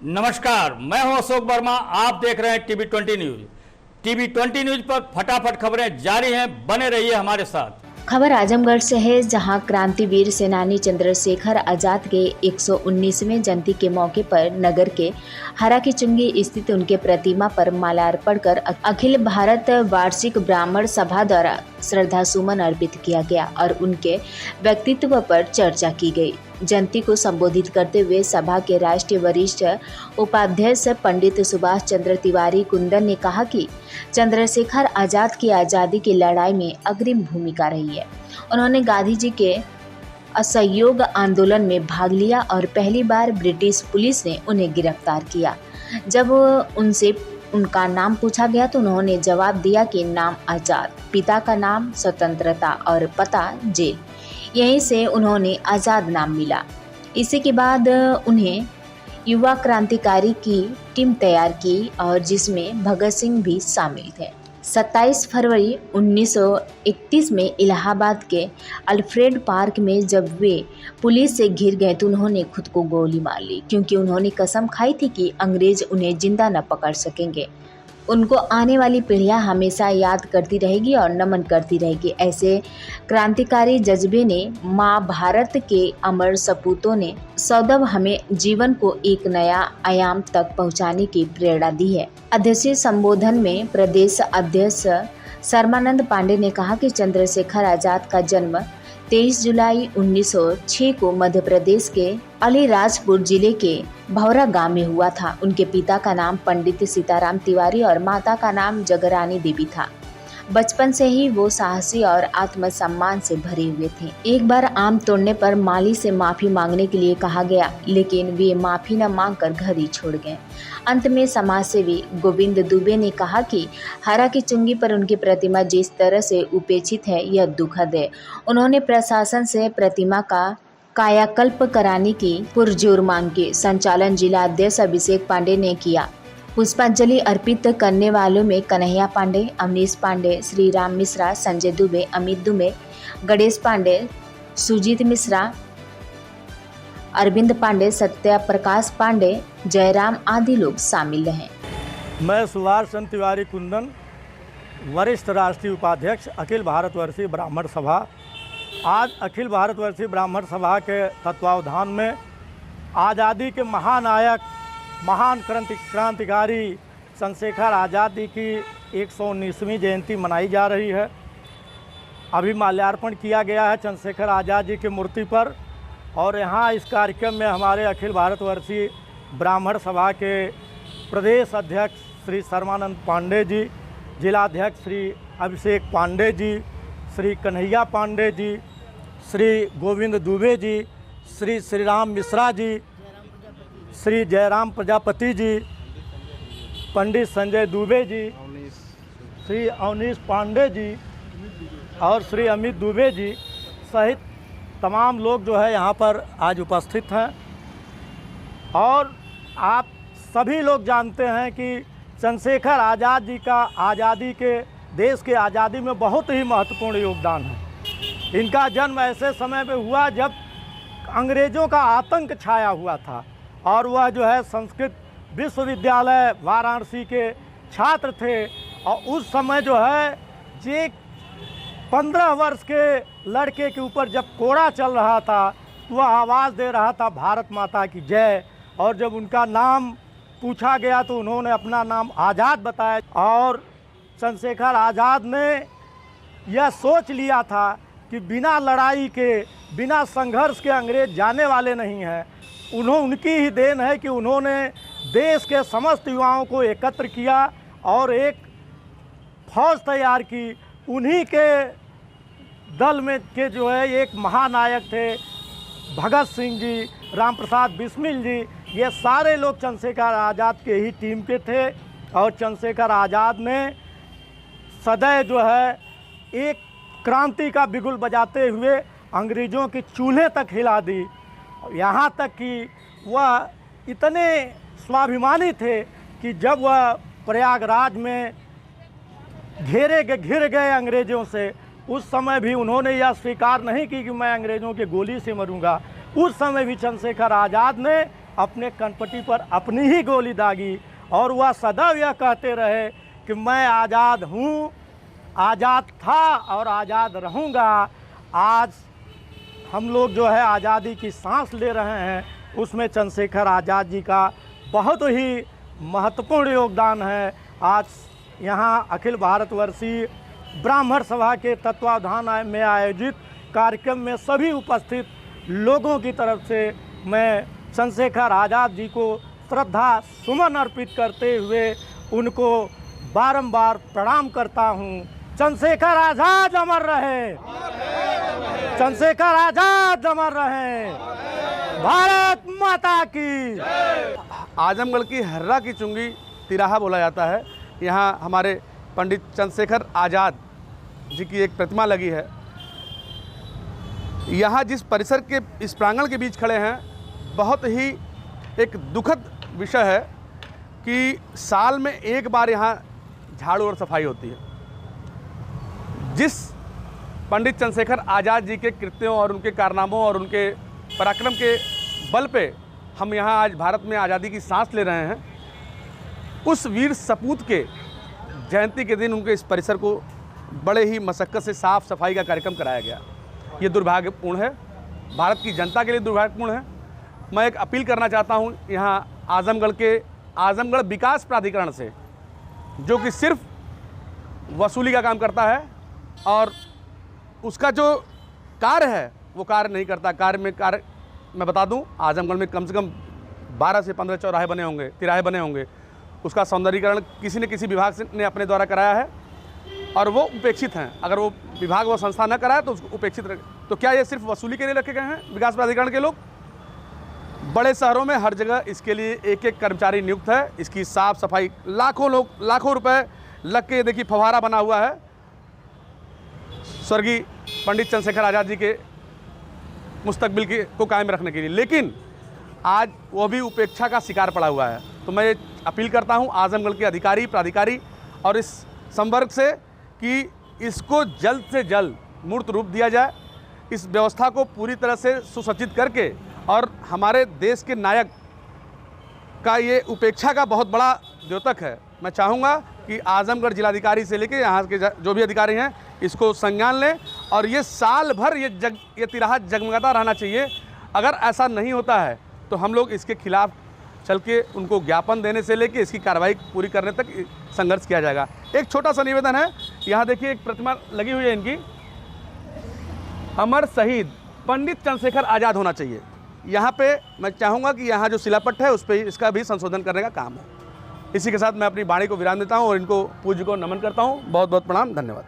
नमस्कार, मैं हूं अशोक वर्मा। आप देख रहे हैं टीवी 20 न्यूज। टीवी 20 न्यूज पर फटाफट खबरें जारी हैं, बने रहिए हमारे साथ। खबर आजमगढ़ से है, जहां क्रांतिवीर सेनानी चंद्रशेखर आजाद के 119वें जयंती के मौके पर नगर के हरा की चुंगी स्थित उनके प्रतिमा पर माल्यार्पण कर अखिल भारत वार्षिक ब्राह्मण सभा द्वारा श्रद्धा सुमन अर्पित किया गया और उनके व्यक्तित्व पर चर्चा की गई। जयंती को संबोधित करते हुए सभा के राष्ट्रीय वरिष्ठ उपाध्यक्ष पंडित सुभाष चंद्र तिवारी कुंदन ने कहा कि चंद्रशेखर आजाद की आज़ादी की लड़ाई में अग्रिम भूमिका रही है। उन्होंने गांधी जी के असहयोग आंदोलन में भाग लिया और पहली बार ब्रिटिश पुलिस ने उन्हें गिरफ्तार किया। जब उनसे उनका नाम पूछा गया तो उन्होंने जवाब दिया कि नाम आज़ाद, पिता का नाम स्वतंत्रता और पता जेल। यहीं से उन्होंने आज़ाद नाम मिला। इसी के बाद उन्हें युवा क्रांतिकारी की टीम तैयार की और जिसमें भगत सिंह भी शामिल थे। 27 फरवरी 1931 में इलाहाबाद के अल्फ्रेड पार्क में जब वे पुलिस से घिर गए तो उन्होंने खुद को गोली मार ली, क्योंकि उन्होंने कसम खाई थी कि अंग्रेज उन्हें जिंदा न पकड़ सकेंगे। उनको आने वाली पीढ़ियां हमेशा याद करती रहेगी और नमन करती रहेगी। ऐसे क्रांतिकारी जज्बे ने माँ भारत के अमर सपूतों ने सदैव हमें जीवन को एक नया आयाम तक पहुँचाने की प्रेरणा दी है। अध्यक्षीय संबोधन में प्रदेश अध्यक्ष सर्मानंद पांडे ने कहा कि चंद्रशेखर आजाद का जन्म 23 जुलाई 1906 को मध्य प्रदेश के अलीराजपुर जिले के भौरा गांव में हुआ था। उनके पिता का नाम पंडित सीताराम तिवारी और माता का नाम जगरानी देवी था। बचपन से ही वो साहसी और आत्मसम्मान से भरे हुए थे। एक बार आम तोड़ने पर माली से माफी मांगने के लिए कहा गया, लेकिन वे माफी न मांगकर घर ही छोड़ गए। अंत में समाजसेवी गोविंद दुबे ने कहा कि हरा की चुंगी पर उनकी प्रतिमा जिस तरह से उपेक्षित है, यह दुखद है। उन्होंने प्रशासन से प्रतिमा का कायाकल्प कराने की पुरजोर मांग की। संचालन जिला अध्यक्ष अभिषेक पांडे ने किया। पुष्पांजलि अर्पित करने वालों में कन्हैया पांडे, अमरीश पांडे, श्री राम मिश्रा, संजय दुबे, अमित दुबे, गणेश पांडे, सुजीत मिश्रा, अरविंद पांडे, सत्या प्रकाश पांडे, जयराम आदि लोग शामिल रहे। मैं सुभाष चंद्र तिवारी कुंदन, वरिष्ठ राष्ट्रीय उपाध्यक्ष अखिल भारतवर्षीय ब्राह्मण सभा। आज अखिल भारतवर्षीय ब्राह्मण सभा के तत्वावधान में आज़ादी के महानायक, महान क्रांतिकारी चंद्रशेखर आज़ाद जी की 119वीं जयंती मनाई जा रही है। अभी माल्यार्पण किया गया है चंद्रशेखर आज़ाद जी की मूर्ति पर, और यहाँ इस कार्यक्रम में हमारे अखिल भारतवर्षीय ब्राह्मण सभा के प्रदेश अध्यक्ष श्री सर्मानंद पांडे जी, जिलाध्यक्ष श्री अभिषेक पांडे जी, श्री कन्हैया पांडे जी, श्री गोविंद दुबे जी, श्री राम मिश्रा जी, श्री जयराम प्रजापति जी, पंडित संजय दुबे जी, श्री अवनीश पांडे जी और श्री अमित दुबे जी सहित तमाम लोग जो है यहाँ पर आज उपस्थित हैं। और आप सभी लोग जानते हैं कि चंद्रशेखर आज़ाद जी का आज़ादी के देश के आज़ादी में बहुत ही महत्वपूर्ण योगदान है। इनका जन्म ऐसे समय में हुआ जब अंग्रेज़ों का आतंक छाया हुआ था, और वह जो है संस्कृत विश्वविद्यालय वाराणसी के छात्र थे। और उस समय जो है जे 15 वर्ष के लड़के के ऊपर जब कोड़ा चल रहा था, वह आवाज़ दे रहा था भारत माता की जय। और जब उनका नाम पूछा गया तो उन्होंने अपना नाम आज़ाद बताया। और चंद्रशेखर आज़ाद ने यह सोच लिया था कि बिना लड़ाई के, बिना संघर्ष के अंग्रेज जाने वाले नहीं हैं। उनकी ही देन है कि उन्होंने देश के समस्त युवाओं को एकत्र किया और एक फौज तैयार की। उन्हीं के दल में के जो है एक महानायक थे भगत सिंह जी, राम प्रसाद बिस्मिल जी, ये सारे लोग चंद्रशेखर आज़ाद के ही टीम के थे। और चंद्रशेखर आज़ाद ने सदैव जो है एक क्रांति का बिगुल बजाते हुए अंग्रेज़ों के चूल्हे तक हिला दी। यहाँ तक कि वह इतने स्वाभिमानी थे कि जब वह प्रयागराज में घिर गए अंग्रेज़ों से, उस समय भी उन्होंने यह स्वीकार नहीं की कि मैं अंग्रेज़ों की गोली से मरूंगा। उस समय भी चंद्रशेखर आज़ाद ने अपने कनपटी पर अपनी ही गोली दागी और वह सदैव यह कहते रहे कि मैं आज़ाद हूँ, आज़ाद था और आज़ाद रहूँगा। आज हम लोग जो है आज़ादी की सांस ले रहे हैं, उसमें चंद्रशेखर आज़ाद जी का बहुत ही महत्वपूर्ण योगदान है। आज यहाँ अखिल भारतवर्षीय ब्राह्मण सभा के तत्वावधान में आयोजित कार्यक्रम में सभी उपस्थित लोगों की तरफ से मैं चंद्रशेखर आज़ाद जी को श्रद्धा सुमन अर्पित करते हुए उनको बारंबार प्रणाम करता हूँ। चंद्रशेखर आज़ाद अमर रहे, चंद्रशेखर आज़ाद अमर रहे, भारत माता की। आजमगढ़ की हर्रा की चुंगी तिराहा बोला जाता है। यहाँ हमारे पंडित चंद्रशेखर आज़ाद जी की एक प्रतिमा लगी है। यहाँ जिस परिसर के इस प्रांगण के बीच खड़े हैं, बहुत ही एक दुखद विषय है कि साल में एक बार यहाँ झाड़ू और सफाई होती है। जिस पंडित चंद्रशेखर आज़ाद जी के कृत्यों और उनके कारनामों और उनके पराक्रम के बल पे हम यहाँ आज भारत में आज़ादी की सांस ले रहे हैं, उस वीर सपूत के जयंती के दिन उनके इस परिसर को बड़े ही मशक्क़त से साफ़ सफाई का कार्यक्रम कराया गया। ये दुर्भाग्यपूर्ण है, भारत की जनता के लिए दुर्भाग्यपूर्ण है। मैं एक अपील करना चाहता हूँ यहाँ आजमगढ़ के आजमगढ़ विकास प्राधिकरण से, जो कि सिर्फ वसूली का काम करता है और उसका जो कार्य है वो कार्य नहीं करता। कार्य मैं बता दूं, आजमगढ़ में कम से कम 12 से 15 चौराहे बने होंगे, तिराहे बने होंगे। उसका सौंदर्यीकरण किसी न किसी विभाग से ने अपने द्वारा कराया है और वो उपेक्षित हैं। अगर वो विभाग व संस्था न कराए तो उसको उपेक्षित रहे। तो क्या ये सिर्फ वसूली के लिए रखे गए हैं विकास प्राधिकरण के लोग? बड़े शहरों में हर जगह इसके लिए एक एक कर्मचारी नियुक्त है। इसकी साफ सफाई लाखों रुपए लग के, देखिए फव्वारा बना हुआ है स्वर्गीय पंडित चंद्रशेखर आज़ाद जी के मुस्तकबिल को कायम रखने के लिए, लेकिन आज वो भी उपेक्षा का शिकार पड़ा हुआ है। तो मैं अपील करता हूं आजमगढ़ के अधिकारी, प्राधिकारी और इस संवर्ग से कि इसको जल्द से जल्द मूर्त रूप दिया जाए। इस व्यवस्था को पूरी तरह से सुसज्जित करके, और हमारे देश के नायक का ये उपेक्षा का बहुत बड़ा द्योतक है। मैं चाहूँगा कि आजमगढ़ जिलाधिकारी से लेकर यहाँ के जो भी अधिकारी हैं इसको संज्ञान लें और ये साल भर ये तिराहा जगमगाता रहना चाहिए। अगर ऐसा नहीं होता है तो हम लोग इसके खिलाफ चल के उनको ज्ञापन देने से लेके इसकी कार्रवाई पूरी करने तक संघर्ष किया जाएगा। एक छोटा सा निवेदन है, यहाँ देखिए एक प्रतिमा लगी हुई है इनकी, अमर शहीद पंडित चंद्रशेखर आज़ाद होना चाहिए। यहाँ पे मैं चाहूँगा कि यहाँ जो शिलापट्ट है उस पर इसका भी संशोधन करने का काम है। इसी के साथ मैं अपनी वाणी को विराम देता हूँ और इनको पूज्य को नमन करता हूँ। बहुत बहुत प्रणाम, धन्यवाद।